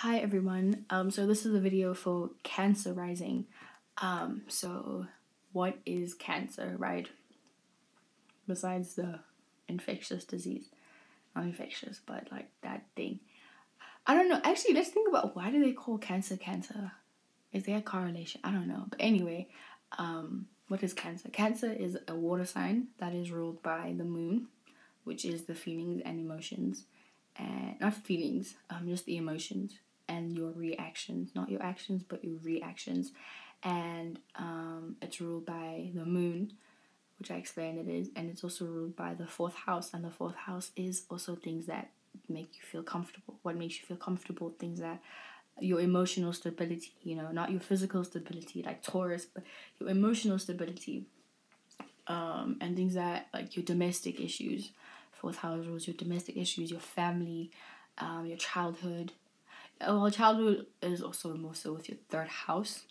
Hi everyone. So this is a video for Cancer rising. So what is cancer, right? Besides the infectious disease. Not infectious, but like that thing. I don't know. Actually, let's think about why do they call cancer cancer? Is there a correlation? I don't know. But anyway, what is cancer? Cancer is a water sign that is ruled by the moon, which is the feelings and emotions. And not feelings, just the emotions and your reactions, not your actions but your reactions. And it's ruled by the moon, which I explained it is, and it's also ruled by the fourth house, and the fourth house is also things that make you feel comfortable. What makes you feel comfortable? Things that your emotional stability, not your physical stability like Taurus, but your emotional stability, and things that like your domestic issues. Fourth house rules your domestic issues, your family, your childhood. Well, childhood is also more so with your third house,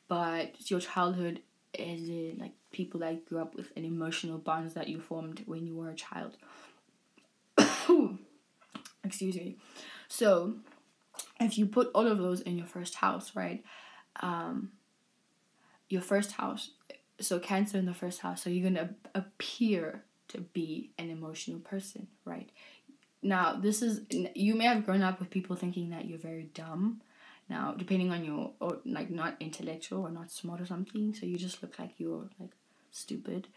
but your childhood is in like people that grew up with an emotional bonds that you formed when you were a child. Excuse me. So if you put all of those in your first house, right? Your first house, so Cancer in the first house, so you're gonna appear to be an emotional person, right? Now, you may have grown up with people thinking that you're very dumb. Now, depending on or like not intellectual or not smart or something, so you just look like you're like stupid.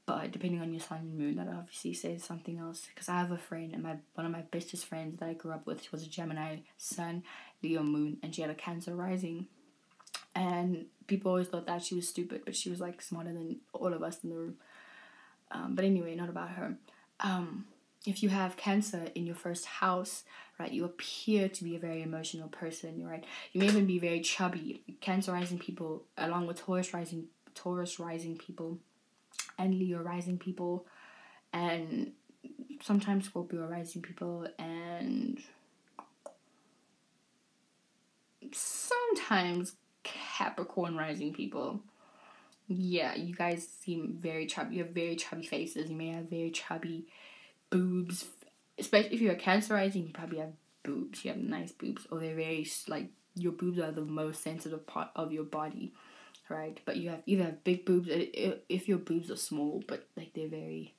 But depending on your sun and moon, that obviously says something else. Because I have a friend, and one of my bestest friends that I grew up with, she was a Gemini sun, Leo moon, and she had a Cancer rising. And people always thought that she was stupid, but she was like smarter than all of us in the room. But anyway, not about her. If you have Cancer in your first house, right, you appear to be a very emotional person, right? You may even be very chubby. Cancer rising people, along with Taurus rising people, and Leo rising people, and sometimes Scorpio rising people, and sometimes Capricorn rising people. Yeah, you guys seem very chubby. You have very chubby faces. You may have very chubby boobs. Especially if you're a Cancer rising, you probably have boobs. You have nice boobs. Or they're very, like, your boobs are the most sensitive part of your body, right? But you either have big boobs, if your boobs are small, but, like, they're very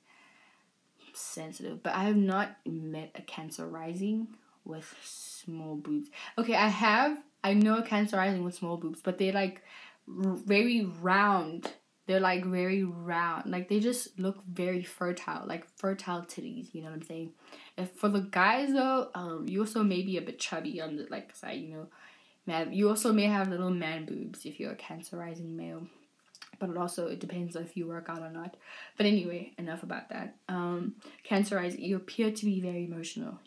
sensitive. But I have not met a Cancer rising with small boobs. Okay, I know a Cancer rising with small boobs, but they're, like, very round. They're like very round. Like they just look very fertile. Like fertile titties, you know what I'm saying? And for the guys though, you also may be a bit chubby on the like side, You also may have little man boobs if you're a Cancer rising male. But it depends if you work out or not. But anyway, enough about that. Cancer rising, you appear to be very emotional,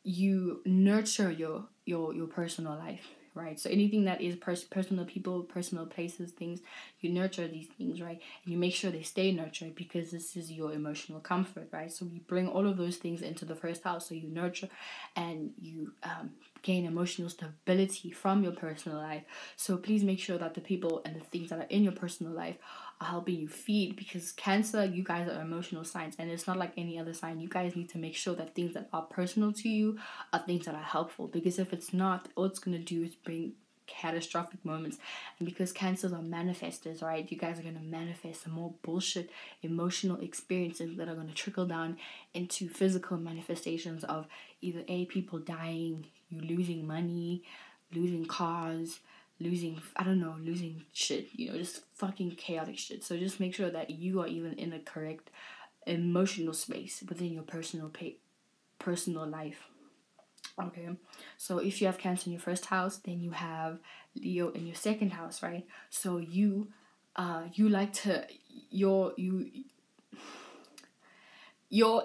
you nurture your personal life, right? So anything that is personal people, personal places, things, you nurture these things, right? And you make sure they stay nurtured because this is your emotional comfort, right? So you bring all of those things into the first house. So you nurture and you gain emotional stability from your personal life. So please make sure that the people and the things that are in your personal life are helping you feed, because Cancer, you guys are emotional signs, and it's not like any other sign. You guys need to make sure that things that are personal to you are things that are helpful, because if it's not, all it's going to do is bring catastrophic moments. And because Cancers are manifestors, right, you guys are going to manifest some more bullshit emotional experiences that are going to trickle down into physical manifestations of either people dying, you losing money, losing cars, losing shit, just fucking chaotic shit. So just make sure that you are even in a correct emotional space within your personal life. Okay, so if you have Cancer in your first house, then you have Leo in your second house, right? So you like to your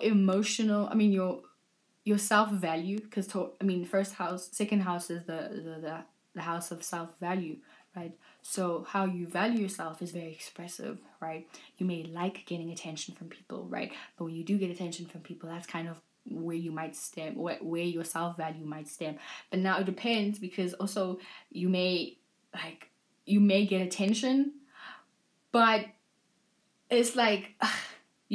emotional, your self-value, because first house, second house is the house of self-value, right? So how you value yourself is very expressive, right? You may like getting attention from people, right? But when you do get attention from people, that's kind of where you might stem, where your self-value might stem. But now it depends, because also you may get attention, but it's like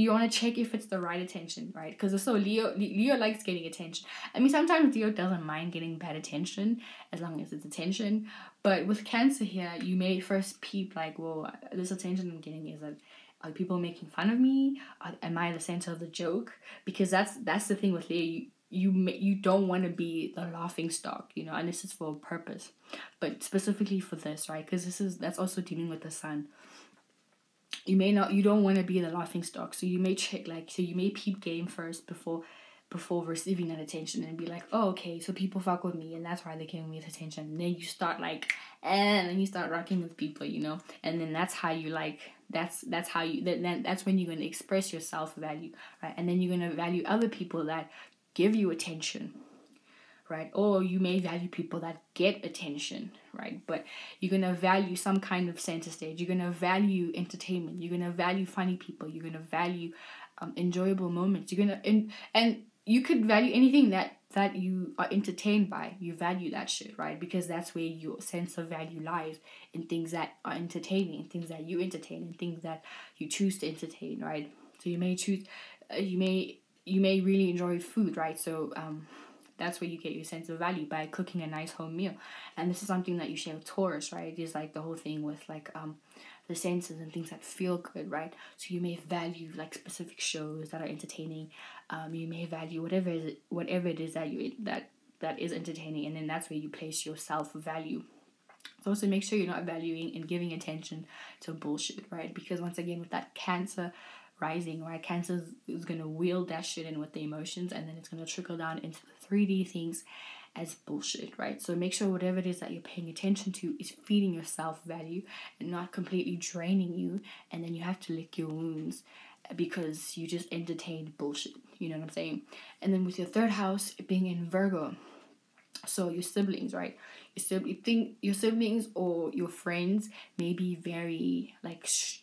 you want to check if it's the right attention, right? Because so Leo likes getting attention. I mean, sometimes Leo doesn't mind getting bad attention as long as it's attention. But with Cancer here, you may first peep like, whoa, this attention I'm getting, is that, are people making fun of me? Am I the center of the joke? Because that's the thing with Leo. You don't want to be the laughing stock, and this is for a purpose, but specifically for this, right? Because that's also dealing with the sun. You don't want to be the laughing stock, so you may you may peep game first before receiving that attention, and be like, oh, okay, so people fuck with me, and that's why they're giving me this attention. And then you start and then you start rocking with people, and then that's how you that's how you then that's when you're going to express your self-value, right? And then you're going to value other people that give you attention, right? Or you may value people that get attention, right? But you're going to value some kind of center stage. You're going to value entertainment. You're going to value funny people. You're going to value enjoyable moments. You're going to and you could value anything that you are entertained by. You value that shit, right? Because that's where your sense of value lies, in things that are entertaining, things that you entertain, and things that you choose to entertain, right? So you may choose, you may really enjoy food, right? So that's where you get your sense of value, by cooking a nice home meal. And this is something that you share with Taurus, right? It is like the whole thing with the senses and things that feel good, right? So you may value specific shows that are entertaining. You may value whatever it is that is entertaining, and then that's where you place your self-value. So also make sure you're not valuing and giving attention to bullshit, right? Because once again, with that Cancer rising, right, Cancer is going to wield that shit in with the emotions, and then it's going to trickle down into the 3D things as bullshit, right? So make sure whatever it is that you're paying attention to is feeding your self-value and not completely draining you, and then you have to lick your wounds because you just entertained bullshit, you know what I'm saying? And then with your third house being in Virgo, so your siblings, right? Your siblings or your friends may be very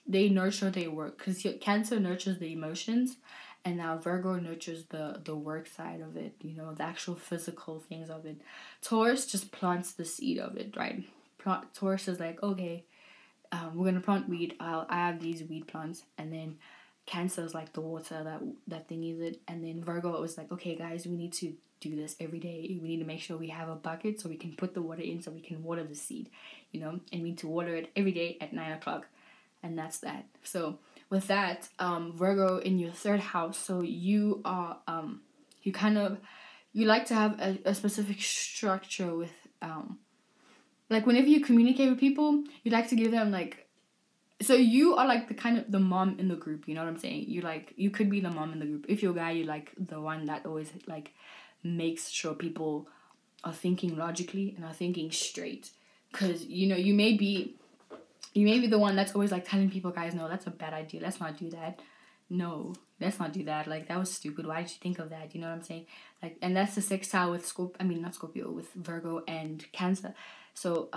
they nurture their work, because your Cancer nurtures the emotions, and now Virgo nurtures the work side of it, the actual physical things of it. Taurus just plants the seed of it, right? Taurus is like, okay, we're gonna plant weed. I have these weed plants, and then Cancer is like the water that thing is it, and then Virgo was like, okay, guys, we need to do this every day. We need to make sure we have a bucket so we can put the water in, so we can water the seed, and we need to water it every day at 9:00, and that's that. So with that, Virgo in your third house, so you are you like to have a specific structure with whenever you communicate with people, you like to give them so you are the kind of the mom in the group, you know what I'm saying? You could be the mom in the group. If you're a guy, you're the one that always makes sure people are thinking logically and are thinking straight, because you may be the one that's always telling people, guys, no, that's a bad idea, let's not do that, no, let's not do that, that was stupid, why did you think of that, you know what I'm saying? And that's the sextile with with Virgo and Cancer. So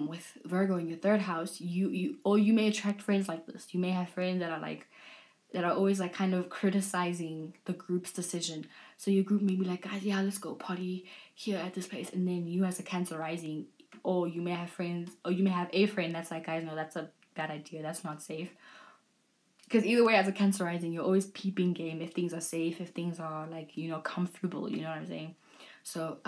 with Virgo in your third house, you may attract friends like this. You may have friends that are always kind of criticizing the group's decision. So your group may be like, guys, yeah, let's go party here at this place. And then you as a Cancer rising, or you may have a friend that's like, guys, no, that's a bad idea. That's not safe. Because either way, as a Cancer rising, you're always peeping game if things are safe, if things are comfortable. You know what I'm saying? So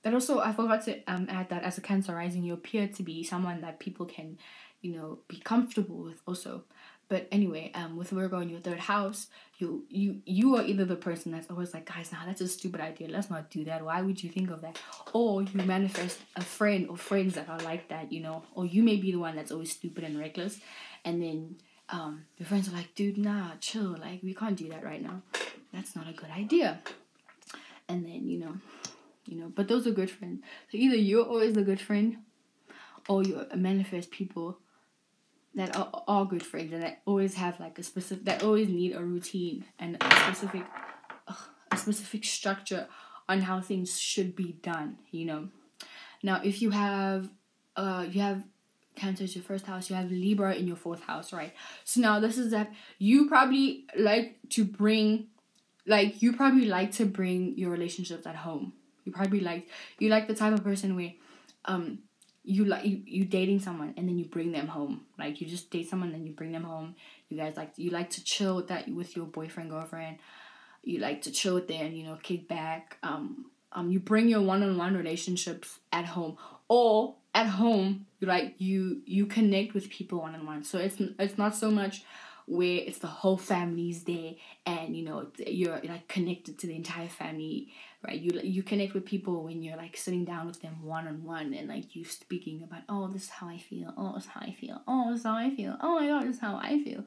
but also, I forgot to add that as a Cancer rising, you appear to be someone that people can, be comfortable with also. But anyway, with Virgo in your third house, you are either the person that's always like, guys, nah, that's a stupid idea, let's not do that, why would you think of that? Or you manifest a friend or friends that are like that, or you may be the one that's always stupid and reckless, and then your friends are like, dude, nah, chill, we can't do that right now, that's not a good idea. And then but those are good friends. So either you're always a good friend, or you manifest people that are all good friends and that always have that always need a routine and a specific structure on how things should be done. Now if you have Cancer is your first house, you have Libra in your fourth house, right? So now this is that you probably like to bring your relationships at home. You probably you like the type of person where you dating someone and then you bring them home. You just date someone and you bring them home. You like to chill with your boyfriend, girlfriend. You like to chill with them, kick back. You bring your one-on-one relationships at home, or at home you connect with people one-on-one. So it's not so much where it's the whole family's there, and you're like connected to the entire family, right? You connect with people when you're like sitting down with them one-on-one, and like you speaking about, oh, this is how I feel, oh, this is how I feel, oh, this is how I feel, oh my god, this is how I feel.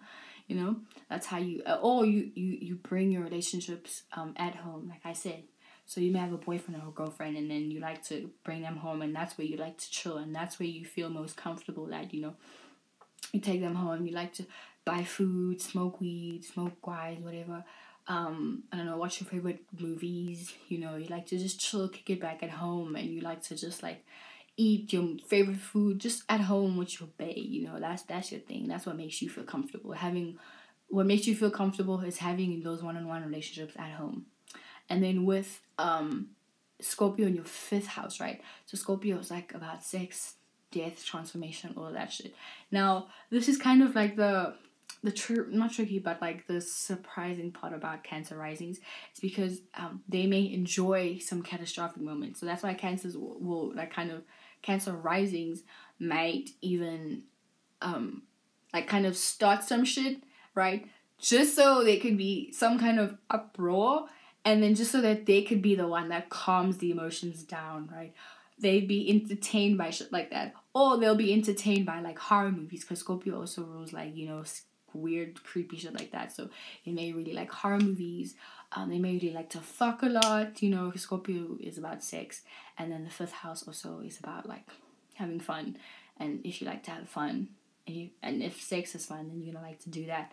That's how you or you bring your relationships at home, like I said. So you may have a boyfriend or a girlfriend, and then you like to bring them home, and that's where you like to chill, and that's where you feel most comfortable at. You take them home, you like to buy food, smoke weed, smoke guys, whatever. I don't know, watch your favorite movies. You like to just chill, kick it back at home, and you like to just like eat your favorite food just at home with your bae. That's your thing. That's what makes you feel comfortable. What makes you feel comfortable is having those one-on-one relationships at home. And then with Scorpio in your 5th house, right? So Scorpio is like about sex, death, transformation, all of that shit. Now, this is kind of like not tricky, but like the surprising part about Cancer risings is because they may enjoy some catastrophic moments. So that's why Cancers will like kind of, Cancer risings might even like kind of start some shit, right? Just so there could be some kind of uproar, and then just so that they could be the one that calms the emotions down, right? They'd be entertained by shit like that. Or they'll be entertained by like horror movies, because Scorpio also rules like, weird, creepy shit like that. So they may really like horror movies. They may really like to fuck a lot, because Scorpio is about sex. And then the 5th house also is about like having fun. And if you like to have fun, and if sex is fun, then you're gonna like to do that.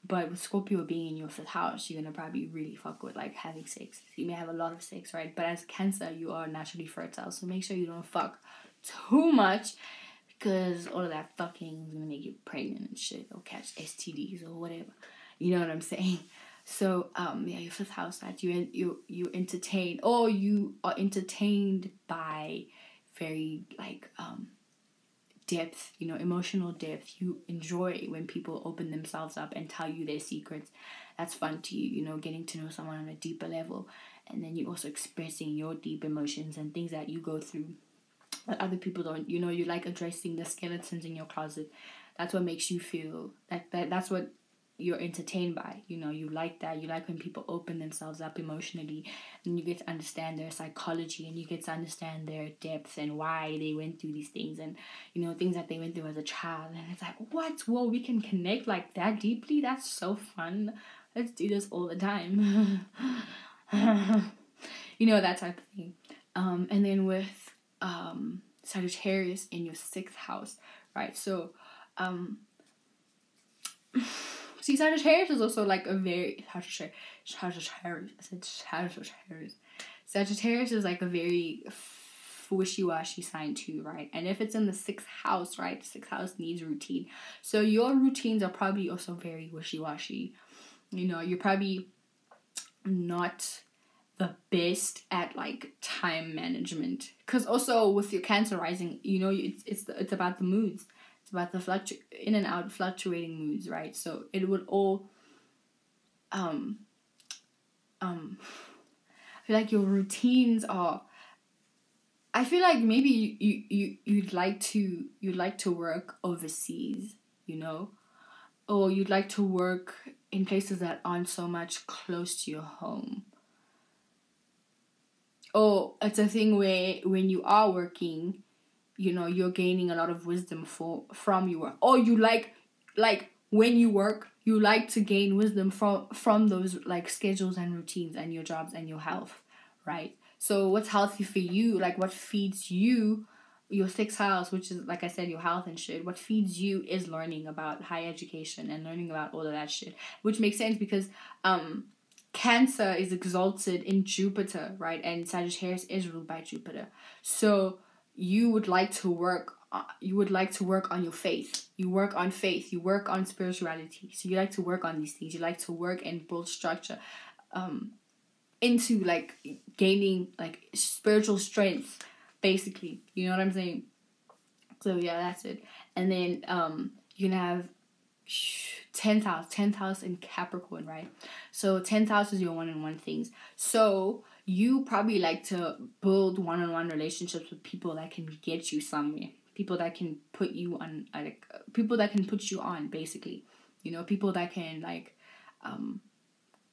But with Scorpio being in your 5th house, you're gonna probably really fuck with like having sex. You may have a lot of sex, right? But as Cancer, you are naturally fertile, so make sure you don't fuck too much, because all of that fucking is gonna make you pregnant and shit, or catch STDs or whatever. You know what I'm saying? So your 5th house, that you entertain, or you are entertained by very like depth, emotional depth. You enjoy when people open themselves up and tell you their secrets. That's fun to you, getting to know someone on a deeper level. And then you also expressing your deep emotions and things that you go through that other people don't. You like addressing the skeletons in your closet. That's what makes you feel that's what you're entertained by. You like that. You like when people open themselves up emotionally, and you get to understand their psychology, and you get to understand their depth and why they went through these things, and things that they went through as a child. And it's like, what? Whoa, we can connect like that deeply? That's so fun. Let's do this all the time. That type of thing. And then with Sagittarius in your 6th house, right? So see, Sagittarius is also like a very Sagittarius is like a very wishy-washy sign too, right? And if it's in the 6th house, right, 6th house needs routine. So your routines are probably also very wishy-washy. You're probably not the best at like time management, because also with your Cancer rising, it's about the moods. It's about the in and out fluctuating moods, right? So it would all I feel like your routines are, I feel like maybe you'd like to work overseas, or you'd like to work in places that aren't so much close to your home. Or it's a thing where when you are working, you're gaining a lot of wisdom from your work. Or you like when you work, you like to gain wisdom from those like schedules and routines and your jobs and your health, right? So what's healthy for you, like what feeds you, your 6th house, which is, like I said, your health and shit, what feeds you is learning about higher education and learning about all of that shit, which makes sense because Cancer is exalted in Jupiter, right? And Sagittarius is ruled by Jupiter. So you would like to work on your faith. You work on faith. You work on spirituality. So you like to work on these things. You like to work and build structure into like gaining like spiritual strength, basically. You know what I'm saying? So yeah, that's it. And then you can have 10th house in Capricorn, right? So 10th house is your one-on-one things. So you probably like to build one-on-one relationships with people that can get you somewhere. People that can put you on, people that can put you on, basically. You know, people that can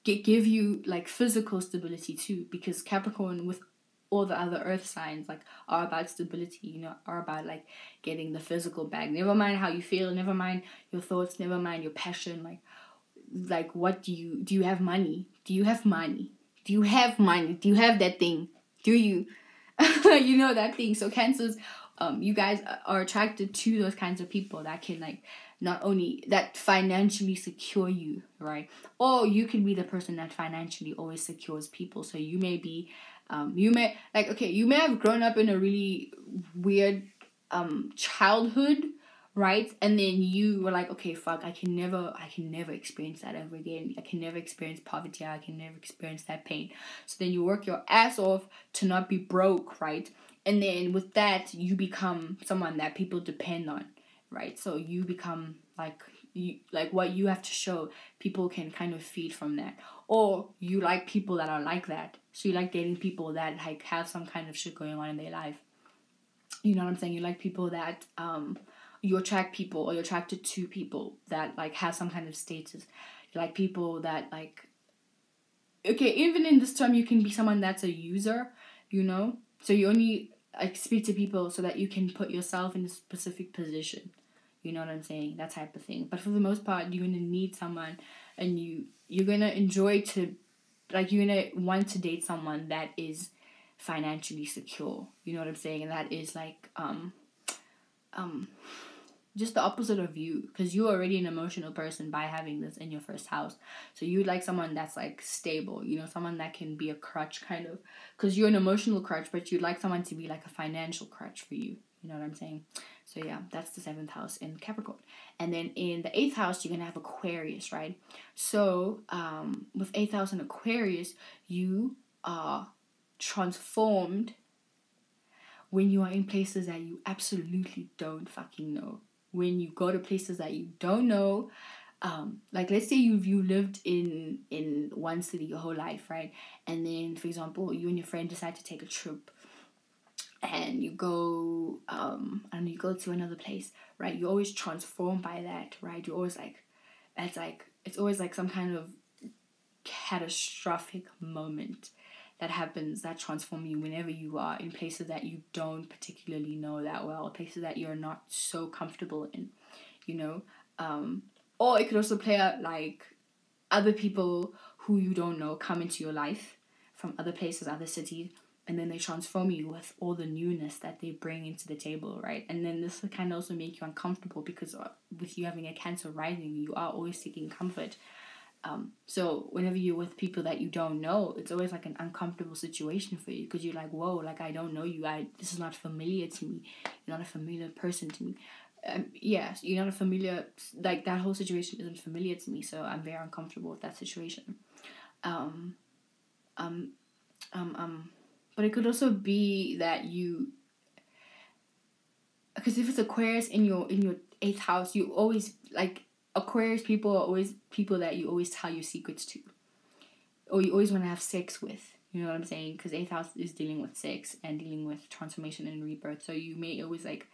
give you like physical stability too, because Capricorn with all the other earth signs like are about stability, you know, are about like getting the physical back. Never mind how you feel, never mind your thoughts, never mind your passion, like what do you have money? Do you have money? Do you have money? Do you have that thing? Do you you know that thing? So Cancers, you guys are attracted to those kinds of people that can like not only that financially secure you, right? Or you can be the person that financially always secures people. So you may be you may have grown up in a really weird childhood, right? And then you were like, okay, fuck, I can never experience that ever again. I can never experience poverty. I can never experience that pain. So then you work your ass off to not be broke, right? And then with that, you become someone that people depend on, right? So you become what you have to show, people can kind of feed from that. Or you like people that are like that. So you like dating people that like have some kind of shit going on in their life. You know what I'm saying? You like people that you attract people, or you're attracted to people that like have some kind of status. You like people that like, okay, even in this term you can be someone that's a user, you know? So you only like speak to people so that you can put yourself in a specific position. You know what I'm saying? That type of thing. But for the most part, you're going to need someone, and you're going to enjoy to, like, you're going to want to date someone that is financially secure. You know what I'm saying? And that is like, just the opposite of you, because you're already an emotional person by having this in your first house. So you'd like someone that's like stable, you know, someone that can be a crutch kind of, because you're an emotional crutch, but you'd like someone to be like a financial crutch for you. You know what I'm saying? So yeah, that's the 7th house in Capricorn. And then in the 8th house, you're going to have Aquarius, right? So with 8th house in Aquarius, you are transformed when you are in places that you absolutely don't fucking know. When you go to places that you don't know, like let's say you lived in one city your whole life, right? And then, for example, you and your friend decide to take a trip, and you go you go to another place, right? You're always transformed by that, right? You're always like, it's always like some kind of catastrophic moment that happens that transform you whenever you are in places that you don't particularly know that well, places that you're not so comfortable in, you know? Or it could also play out like other people who you don't know come into your life from other places, other cities, and then they transform you with all the newness that they bring into the table, right? And then this can also make you uncomfortable, because with you having a Cancer rising, you are always seeking comfort. So whenever you're with people that you don't know, it's always like an uncomfortable situation for you, because you're like, whoa, like I don't know you. This is not familiar to me. You're not a familiar person to me. Yes, you're not a familiar, like that whole situation isn't familiar to me, so I'm very uncomfortable with that situation. But it could also be that because if it's Aquarius in your 8th house, you always like, Aquarius people are always people that you always tell your secrets to, or you always want to have sex with. You know what I'm saying? Because 8th house is dealing with sex and dealing with transformation and rebirth. So you may always like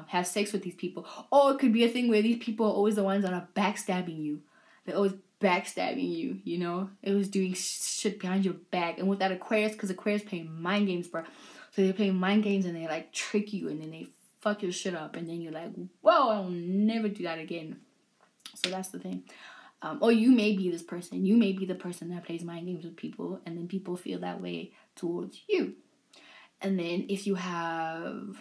have sex with these people. Or it could be a thing where these people are always the ones that are backstabbing you. They're always backstabbing you, you know? It was doing shit behind your back. And with that Aquarius, because Aquarius playing mind games, bro. So they're playing mind games and they like trick you, and then they fuck your shit up. And then you're like, whoa, I'll never do that again. So that's the thing. Or you may be this person. You may be the person that plays mind games with people, and then people feel that way towards you. And then if you have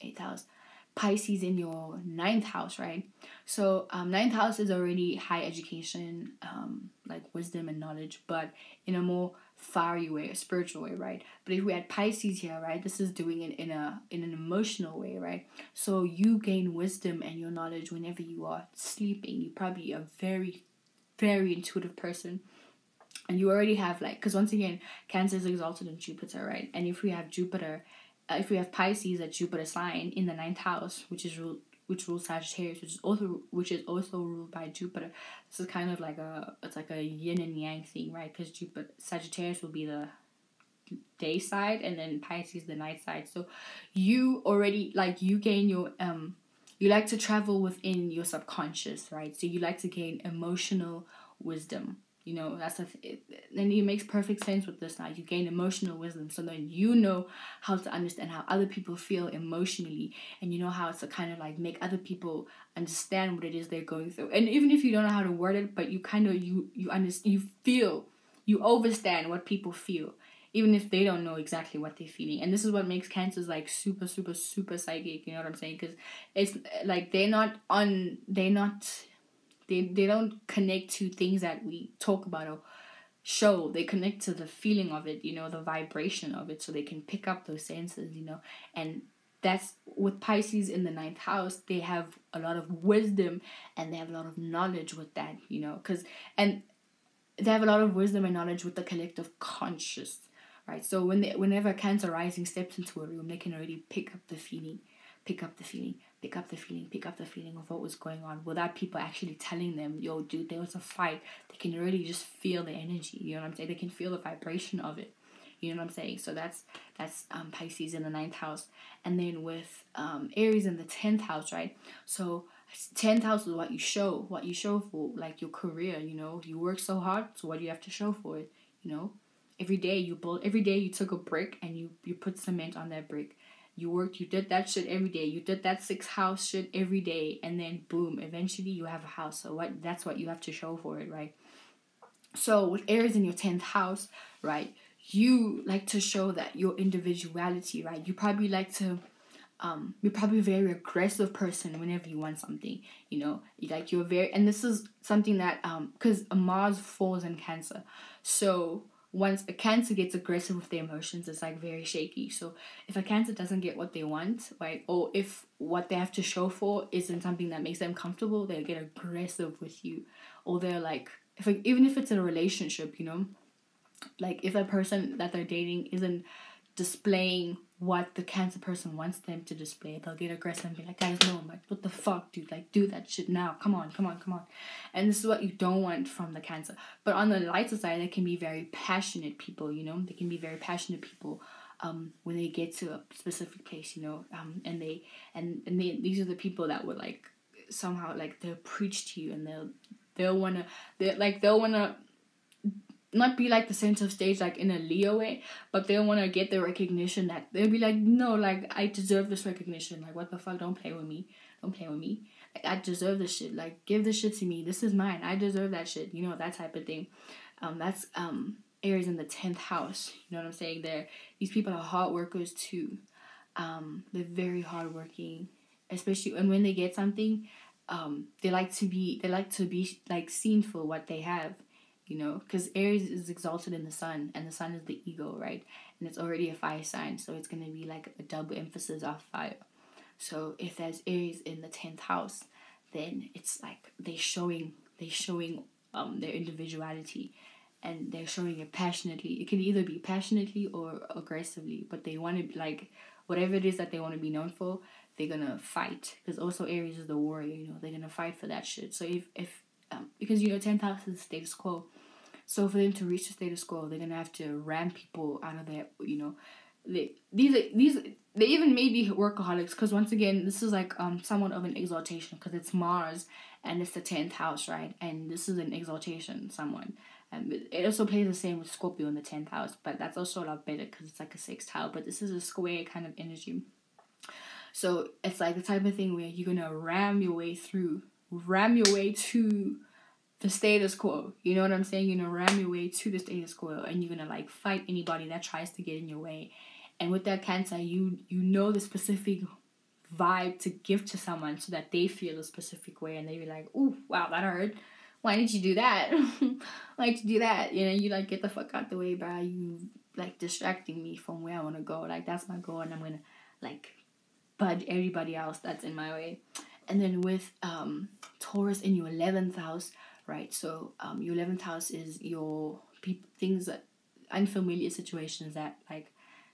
8th house, Pisces in your 9th house, right? So 9th house is already high education, like wisdom and knowledge, but in a more fiery way, a spiritual way, right? But if we had Pisces here, right, this is doing it in an emotional way, right? So you gain wisdom and your knowledge whenever you are sleeping. You're probably a very, very intuitive person. And you already have like, because once again, Cancer is exalted in Jupiter, right? And if we have Pisces at Jupiter sign in the 9th house, which is ruled which rules Sagittarius, which is also ruled by Jupiter. This is kind of like it's like a yin and yang thing, right? Because Jupiter, Sagittarius will be the day side, and then Pisces the night side. So you already, like, you gain your you like to travel within your subconscious, right? So you like to gain emotional wisdom. You know, and it makes perfect sense with this now. You gain emotional wisdom, so then you know how to understand how other people feel emotionally, and you know how to kind of like make other people understand what it is they're going through. And even if you don't know how to word it, but you kind of you understand, you understand what people feel, even if they don't know exactly what they're feeling. And this is what makes Cancers like super, super, super psychic. You know what I'm saying? Because it's like they don't connect to things that we talk about or show. They connect to the feeling of it, you know, the vibration of it, so they can pick up those senses, you know. And that's with Pisces in the 9th house. They have a lot of wisdom and they have a lot of knowledge with that, you know, and they have a lot of wisdom and knowledge with the collective conscious, right? So whenever a Cancer rising steps into a room, they can already pick up the feeling of what was going on without people actually telling them, yo, dude, there was a fight. They can already just feel the energy, you know what I'm saying? They can feel the vibration of it, you know what I'm saying? So that's Pisces in the 9th house. And then with Aries in the 10th house, right? So 10th house is what you show for, like, your career, you know. You work so hard, so what do you have to show for it, you know? Every day you took a brick and you put cement on that brick. You did that shit every day. You did that 6th house shit every day, and then boom, eventually you have a house. So that's what you have to show for it, right? So with Aries in your 10th house, right, you like to show that your individuality, right? You probably like to you're probably a very aggressive person whenever you want something, you know. And this is something that because Mars falls in Cancer, so once a Cancer gets aggressive with their emotions, it's like very shaky. So if a Cancer doesn't get what they want, right, or if what they have to show for isn't something that makes them comfortable, they'll get aggressive with you. Or they're like, even if it's in a relationship, you know, like if a person that they're dating isn't displaying what the Cancer person wants them to display, they'll get aggressive and be like, guys, no, I'm like, what the fuck, dude, like, do that shit now, come on. And this is what you don't want from the Cancer. But on the lighter side, they can be very passionate people, you know. They can be very passionate people when they get to a specific place, you know. And these are the people that would like somehow, like, they'll preach to you, and they'll wanna not be like the center of stage, like in a Leo way, but they want to get the recognition. That they'll be like, no, like, I deserve this recognition. Like, what the fuck? Don't play with me. Like, I deserve this shit. Like, give this shit to me. This is mine. I deserve that shit. You know, that type of thing. That's Aries in the 10th house. You know what I'm saying? These people are hard workers too. They're very hardworking, especially, and when they get something, they like to be like seen for what they have. You know, because Aries is exalted in the sun, and the sun is the ego, right? And it's already a fire sign, so it's going to be like a double emphasis of fire. So if there's Aries in the 10th house, then it's like they're showing their individuality, and they're showing it passionately. It can either be passionately or aggressively, but they want to be like, whatever it is that they want to be known for, they're going to fight. Because also Aries is the warrior, you know, they're going to fight for that shit. So if because, you know, 10th house is status quo. So for them to reach the status quo, they're gonna have to ram people out of there. You know, they even may be workaholics, because once again, this is like somewhat of an exaltation, because it's Mars and it's the 10th house, right? And this is an exaltation, somewhat. It also plays the same with Scorpio in the 10th house, but that's also a lot better because it's like a 6th house. But this is a square kind of energy. So it's like the type of thing where you're gonna ram your way to the status quo. You know what I'm saying? You're gonna ram your way to the status quo, and you're gonna like fight anybody that tries to get in your way. And with that Cancer, you know the specific vibe to give to someone so that they feel a specific way, and they be like, ooh, wow, that hurt. Why did you do that? Why did you do that? You know, you like, get the fuck out the way, bro. You like distracting me from where I wanna go. Like, that's my goal, and I'm gonna like budge everybody else that's in my way. And then with Taurus in your 11th house, right? So your 11th house is your things that unfamiliar situations that like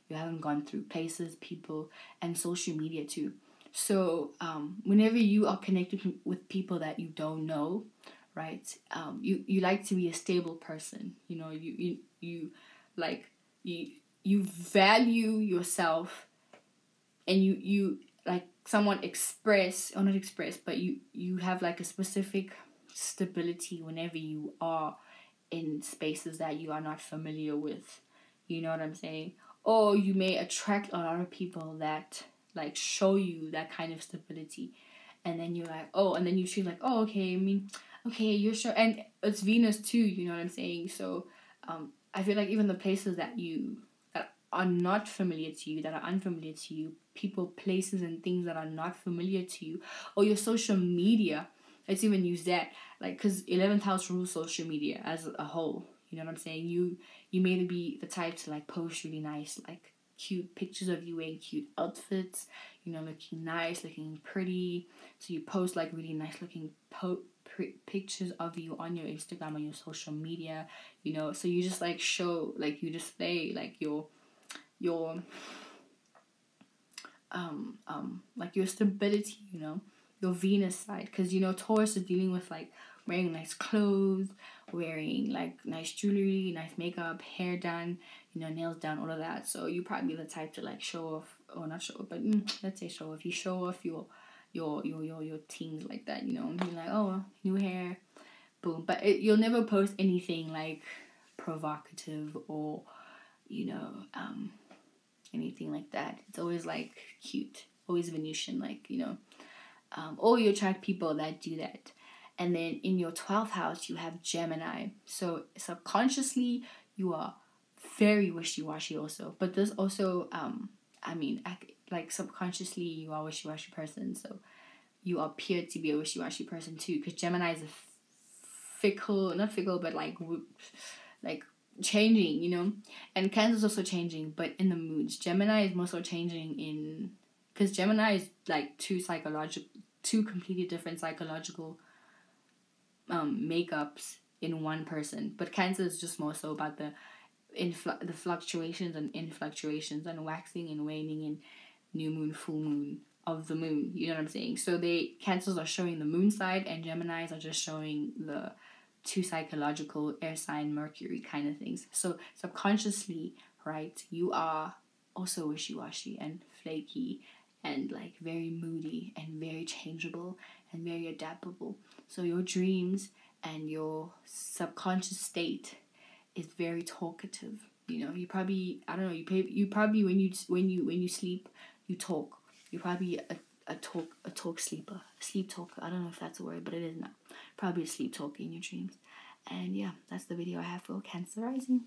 you haven't gone through, places, people, and social media too. So whenever you are connected with people that you don't know, right? You like to be a stable person. You know, you like you you value yourself, and you like someone express, or not express, but you have like a specific stability whenever you are in spaces that you are not familiar with. You know what I'm saying? Or you may attract a lot of people that like show you that kind of stability, and then you're like, oh, and then you feel like, oh, okay, I mean, okay, you're sure, and it's Venus too. You know what I'm saying? So, I feel like even the places that are not familiar to you, that are unfamiliar to you, people, places, and things that are not familiar to you, or your social media. Let's even use that, like, because 11th house rules social media as a whole. You know what I'm saying? You may be the type to like post really nice, like cute pictures of you wearing cute outfits, you know, looking nice, looking pretty. So you post like really nice looking pictures of you on your Instagram, on your social media, you know. So you just like show, like you display like your like your stability, you know, your Venus side, because you know Taurus is dealing with like wearing nice clothes, wearing like nice jewelry, nice makeup, hair done, you know, nails done, all of that. So you probably the type to like show off, or not show off, but let's say show off. You show off your things like that, you know, and be like, oh, new hair, boom. But you'll never post anything like provocative, or you know, anything like that. It's always like cute, always Venusian, like, you know, or you attract people that do that. And then in your 12th house, you have Gemini. So subconsciously, you are very wishy-washy also. But there's also, like subconsciously, you are a wishy-washy person. So you appear to be a wishy-washy person too. Because Gemini is a fickle, not fickle, but like changing, you know. And Cancer is also changing, but in the moods. Gemini is more so changing in, because Gemini is like two completely different psychological makeups in one person. But Cancer is just more so about the fluctuations and influctuations, and waxing and waning, and new moon, full moon of the moon. You know what I'm saying? So Cancers are showing the moon side, and Geminis are just showing the two psychological air sign Mercury kind of things. So subconsciously, right, you are also wishy-washy and flaky, and like very moody, and very changeable, and very adaptable. So your dreams and your subconscious state is very talkative. You know, you probably, I don't know, you probably when you sleep, you talk. You're probably a talk sleeper, sleep talker. I don't know if that's a word, but it is now. Probably a sleep talker in your dreams. And yeah, that's the video I have for Cancer rising.